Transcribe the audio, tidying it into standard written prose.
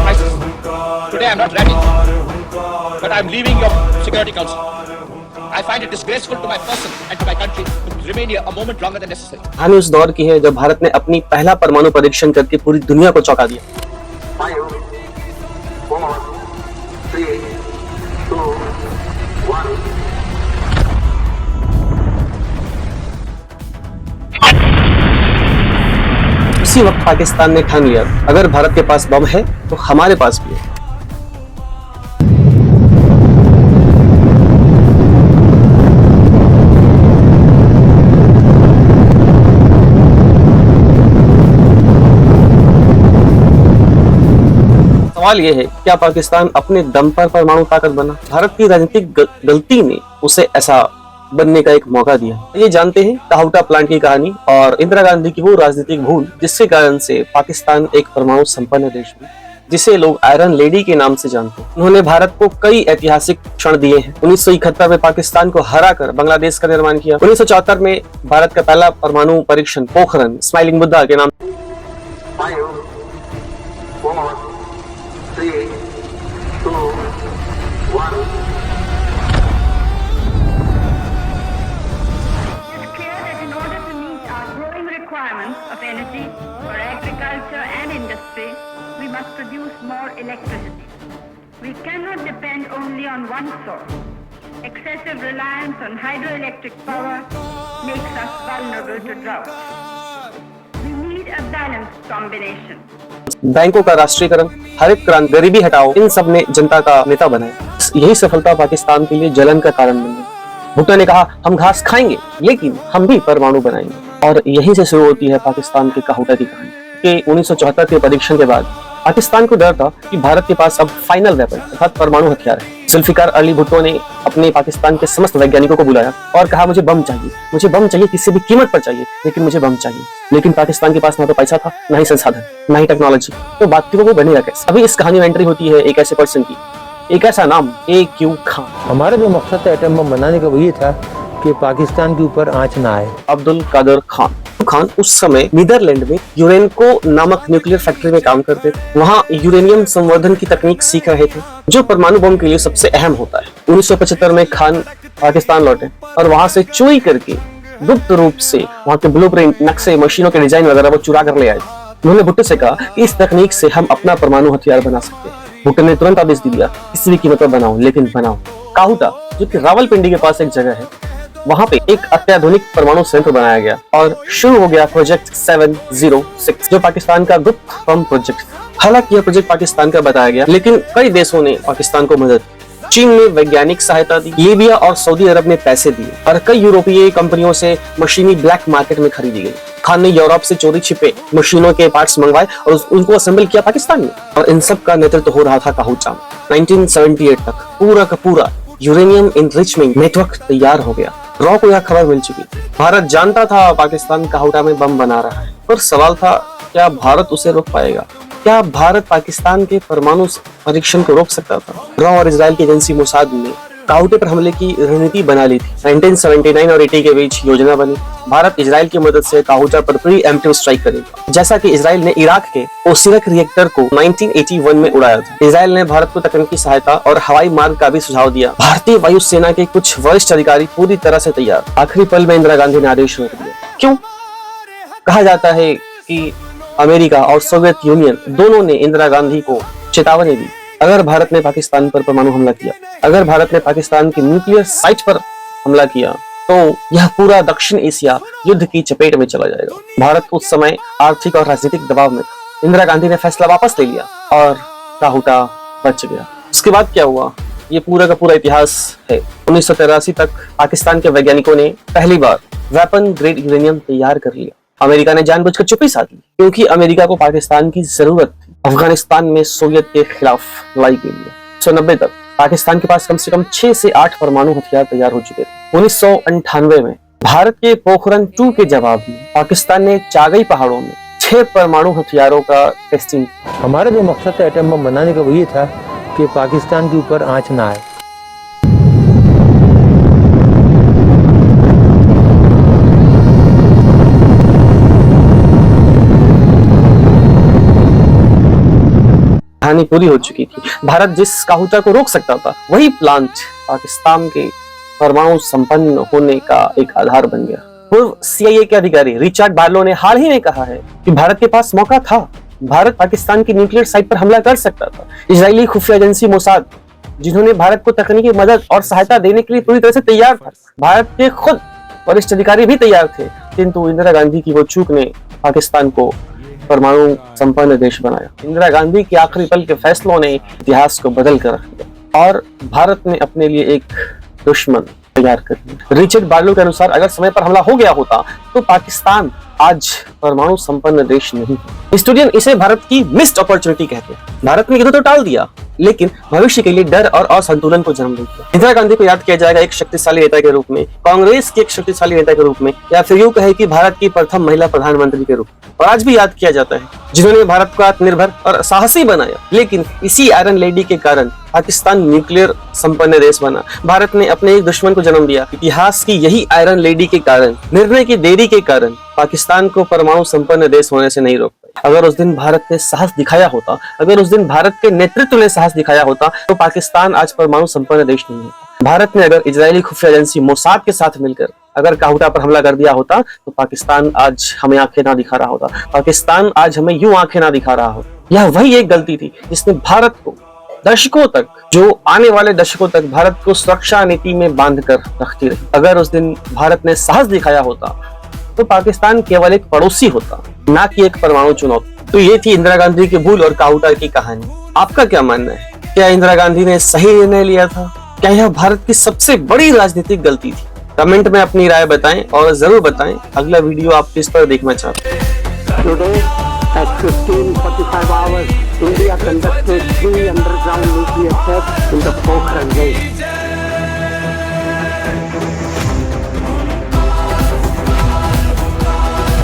crisis. Today I am not ready, but I am leaving your Security Council. I find it disgraceful to my person and to my country to remain here a moment longer than necessary. कहानी उस दौर की है जब भारत ने अपनी पहला परमाणु परीक्षण करके पूरी दुनिया को चौंका दिया। 5, 4, 3, 2, 1. उसी वक्त पाकिस्तान ने ठान लिया, अगर भारत के पास बम है तो हमारे पास भी है। सवाल यह है, क्या पाकिस्तान अपने दम पर परमाणु ताकत बना? भारत की राजनीतिक गलती ने उसे ऐसा बनने का एक मौका दिया। ये जानते हैं काहुटा प्लांट की कहानी और इंदिरा गांधी की वो राजनीतिक भूल जिसके कारण से पाकिस्तान एक परमाणु संपन्न देश में, जिसे लोग आयरन लेडी के नाम से जानते हैं। उन्होंने भारत को कई ऐतिहासिक क्षण दिए हैं। 1971 में पाकिस्तान को हराकर बांग्लादेश का निर्माण किया। 1974 में भारत का पहला परमाणु परीक्षण पोखरण स्माइलिंग बुद्धा के नाम 5, 4, 3, 2, 1. Requirements of energy for agriculture and industry, we must produce more electricity. We cannot depend only on one source. Excessive reliance on hydroelectric power makes us vulnerable to drought. We need a balanced combination. बैंकों का राष्ट्रीयकरण, हरित क्रांति, गरीबी हटाओ, इन सब ने जनता का नेता बनाया। यही सफलता पाकिस्तान के लिए जलन का कारण बन गई। भुट्टो ने कहा, हम घास खाएंगे लेकिन हम भी परमाणु बनाएंगे। और यहीं से शुरू होती है पाकिस्तान के काहुटा की कहानी। कि 1974 के परीक्षण के बाद पाकिस्तान को डर था कि भारत के पास अब फाइनल वेपन अर्थात परमाणु हथियार है। जुल्फिकार अली भुट्टो ने अपने पाकिस्तान के समस्त वैज्ञानिकों को बुलाया और कहा, मुझे बम चाहिए, किसी भी कीमत पर चाहिए, लेकिन मुझे बम चाहिए। लेकिन पाकिस्तान के पास ना तो पैसा था, ना ही संसाधन, ना ही टेक्नोलॉजी। तो बातचीतों को बनेगा कैसे? अभी इस कहानी में एंट्री होती है एक ऐसे पर्सन की, एक ऐसा नाम AQ खान। हमारा जो मकसद था एटम बम बनाने का वो ये था कि पाकिस्तान के ऊपर आंच ना आए। अब्दुल कादर खान उस समय नीदरलैंड में यूरेनको नामक न्यूक्लियर फैक्ट्री में काम करते थे। वहाँ यूरेनियम संवर्धन की तकनीक सीख रहे थे जो परमाणु बम के लिए सबसे अहम होता है। 1975 में खान पाकिस्तान लौटे और वहाँ से चोरी करके गुप्त रूप से वहाँ के ब्लूप्रिंट, नक्शे, मशीनों के डिजाइन वगैरह वो चुरा कर ले आए। उन्होंने भुट्टो से कहा कि इस तकनीक से हम अपना परमाणु हथियार बना सकते हैं। भुट्टो ने तुरंत आदेश दिया, किसी भी कीमत पर बनाओ, लेकिन बनाओ। काहुटा जो कि रावलपिंडी के पास एक जगह है, वहां पे एक अत्याधुनिक परमाणु संयंत्र बनाया गया और शुरू हो गया प्रोजेक्ट 706 जो पाकिस्तान का गुप्त बम प्रोजेक्ट। हालांकि यह प्रोजेक्ट पाकिस्तान का बताया गया, लेकिन कई देशों ने पाकिस्तान को मदद दी। चीन ने वैज्ञानिक सहायता दी, लीबिया और सऊदी अरब ने पैसे दिए और कई यूरोपीय कंपनियों से मशीनी ब्लैक मार्केट में खरीदी गई। खान ने यूरोप से चोरी छिपे मशीनों के पार्ट्स मंगवाए और उनको असेंबल किया पाकिस्तान में, और इन सब का नेतृत्व हो रहा था काहुटा। 1978 तक पूरा का पूरा यूरेनियम एनरिचमेंट नेटवर्क तैयार हो गया। रॉ को यह खबर मिल चुकी। भारत जानता था पाकिस्तान काहुटा में बम बना रहा है, पर सवाल था, क्या भारत उसे रोक पाएगा? क्या भारत पाकिस्तान के परमाणु परीक्षण को रोक सकता था? रॉ और इजराइल की एजेंसी मोसाद ने काहुटे पर हमले की रणनीति बना ली थी। 1979 और 80 के बीच योजना बनी। भारत इजराइल की मदद से काहुटा पर प्रीएम्प्टिव स्ट्राइक करेगा, जैसा कि इजराइल ने इराक के ओसिरक रिएक्टर को 1981 में उड़ाया था। इजराइल ने भारत को तकनीकी सहायता और हवाई मार्ग का भी सुझाव दिया। भारतीय वायुसेना के कुछ वरिष्ठ अधिकारी पूरी तरह से तैयार। आखिरी पल में इंदिरा गांधी ने आदेश रोक दिया। क्यों? कहा जाता है कि अमेरिका और सोवियत यूनियन दोनों ने इंदिरा गांधी को चेतावनी दी, अगर भारत ने पाकिस्तान पर परमाणु हमला किया, अगर भारत ने पाकिस्तान की न्यूक्लियर साइट पर हमला किया, तो यह पूरा दक्षिण एशिया युद्ध की चपेट में चला जाएगा। भारत उस समय आर्थिक और राजनीतिक दबाव में था। इंदिरा गांधी ने फैसला वापस ले लिया और काहुटा बच गया। उसके बाद क्या हुआ, ये पूरा का पूरा इतिहास है। 1983 तक पाकिस्तान के वैज्ञानिकों ने पहली बार वेपन ग्रेड यूरेनियम तैयार कर लिया। अमेरिका ने जानबूझकर चुप्पी साध ली, क्योंकि अमेरिका को पाकिस्तान की जरूरत थी अफगानिस्तान में सोवियत के खिलाफ लड़ाई के लिए। 1990 तक पाकिस्तान के पास कम से कम 6 से 8 परमाणु हथियार तैयार हो चुके थे। 1998 में भारत के पोखरण 2 के जवाब में पाकिस्तान ने चागई पहाड़ों में 6 परमाणु हथियारों का टेस्टिंग। हमारा जो मकसद था एटम बम बनाने का वो ये था कि पाकिस्तान के ऊपर आंच ना आए। कहानी पूरी हो चुकी थी। भारत जिस काहुता को रोक सकता था, वही प्लांट पाकिस्तान के परमाणु संपन्न होने का एक आधार बन गया। पूर्व CIA के अधिकारी रिचर्ड बार्लो ने हाल ही में कहा है कि भारत के पास मौका था, भारत पाकिस्तान की न्यूक्लियर साइट पर हमला कर सकता था। इजरायली खुफिया एजेंसी मोसाद, जिन्होंने भारत को तकनीकी मदद और सहायता देने के लिए पूरी तरह से तैयार था, भारत के खुद वरिष्ठ अधिकारी भी तैयार थे, किंतु इंदिरा गांधी की वो चूक ने पाकिस्तान को परमाणु संपन्न देश बनाया। इंदिरा गांधी के आखिरी पल के फैसलों ने इतिहास को बदल कर रख दिया और भारत ने अपने लिए एक दुश्मन तैयार कर दिया। रिचर्ड बार्लो के अनुसार अगर समय पर हमला हो गया होता तो पाकिस्तान आज परमाणु संपन्न देश नहीं। हिस्टोरियन इसे भारत की मिस्ड अपॉर्चुनिटी कहते हैं। भारत ने युद्ध तो टाल दिया, लेकिन भविष्य के लिए डर और असंतुलन को जन्म दिया। इंदिरा गांधी को याद किया जाएगा एक शक्तिशाली नेता के रूप में, कांग्रेस की एक शक्तिशाली नेता के रूप में, या फिर यूं कहे कि भारत की प्रथम महिला प्रधानमंत्री के रूप में, और आज भी याद किया जाता है, जिन्होंने भारत को आत्मनिर्भर और साहसी बनाया। लेकिन इसी आयरन लेडी के कारण पाकिस्तान न्यूक्लियर संपन्न देश बना। भारत ने अपने एक दुश्मन को जन्म दिया। इतिहास की यही आयरन लेडी के कारण, निर्णय की देरी के कारण पाकिस्तान को परमाणु संपन्न देश होने से नहीं रोक पाई। अगर उस दिन भारत ने साहस दिखाया होता, अगर उस दिन भारत के नेतृत्व ने साहस दिखाया होता, तो पाकिस्तान आज परमाणु संपन्न देश नहीं है। भारत ने अगर इजरायली खुफिया एजेंसी मोसाद के साथ मिलकर अगर काहुता पर हमला कर दिया होता, तो पाकिस्तान आज हमें आंखें ना दिखा रहा होता। पाकिस्तान आज हमें यूं आंखें ना दिखा रहा होता। यह वही एक गलती थी जिसने भारत को दशकों तक, जो आने वाले दशकों तक भारत को सुरक्षा नीति में बांध कर रखती रही। अगर उस दिन भारत ने साहस दिखाया होता, तो पाकिस्तान केवल एक पड़ोसी होता, ना कि एक परमाणु चुनौती। तो ये थी इंदिरा गांधी के भूल और काहुता की कहानी। आपका क्या मानना है? क्या इंदिरा गांधी ने सही निर्णय लिया था? क्या यह भारत की सबसे बड़ी राजनीतिक गलती थी? कमेंट में अपनी राय बताएं और जरूर बताएं अगला वीडियो आप किस पर देखना चाहते हैं। Today at 15:45 hours, India conducted 3 underground nuclear tests in the Pokhran Gate.